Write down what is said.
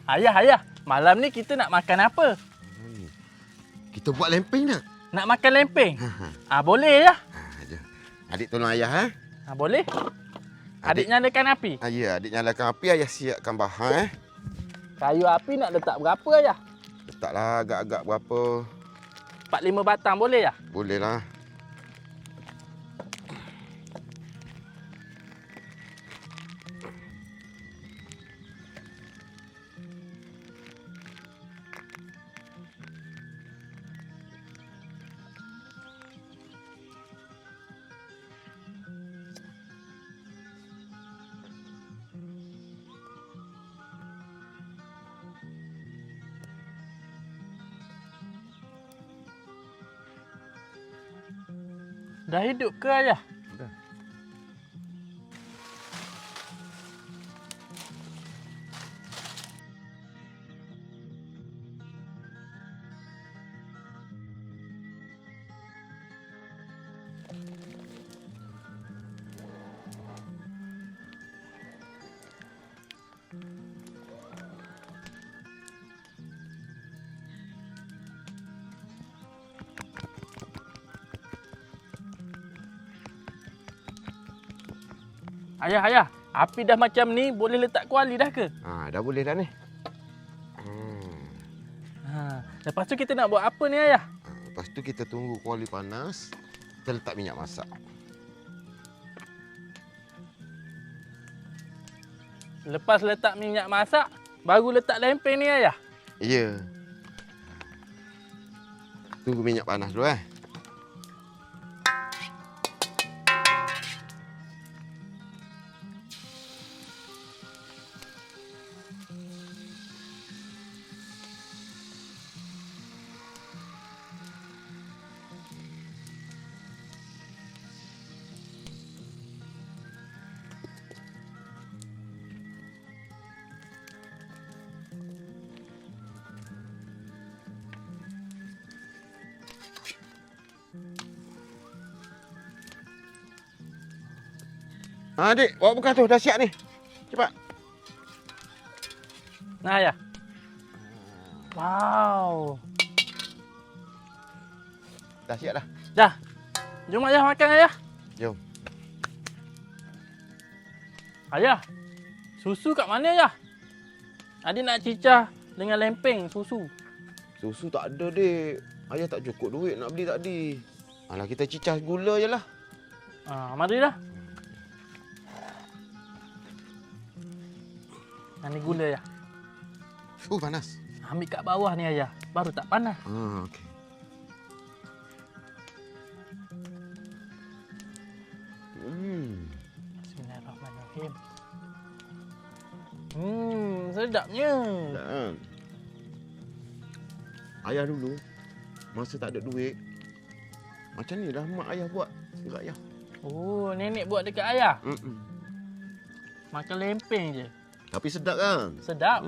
Ayah. Malam ni kita nak makan apa? Kita buat lempeng tak? Nak makan lempeng? Boleh ya. Jom. Adik tolong ayah. Boleh. Adik nyalakan api? Ya, adik nyalakan api, ayah siapkan bahan. Kayu api nak letak berapa ayah? Letaklah agak-agak berapa. 4-5 batang boleh ya? Boleh lah. Dah hidup ke ayah? Dah. Ayah, api dah macam ni, boleh letak kuali dah ke? Dah boleh dah ni. Lepas tu kita nak buat apa ni ayah? Lepas tu kita tunggu kuali panas. Kita letak minyak masak. Lepas letak minyak masak, baru letak lempeng ni ayah? Ya. Tunggu minyak panas dulu Adik, bawa bekal tu. Dah siap ni. Cepat. Nah ayah. Wow. Dah siap dah. Dah. Jom ayah makan ayah. Jom. Ayah, susu kat mana ayah? Adik nak cicah dengan lempeng susu. Susu tak ada, Dik. Ayah tak cukup duit nak beli tadi. Alah, kita cicah gula je lah. Marilah. Yang ni gula ya. Panas. Ambil kat bawah ni ayah. Baru tak panas. Okey. Bismillahirrahmanirrahim. Sedapnya. Dan ayah dulu masa tak ada duit, macam ni dah mak ayah buat dekat ayah. Oh, nenek buat dekat ayah. Makan lempeng je. Tapi sedap kan? Sedap.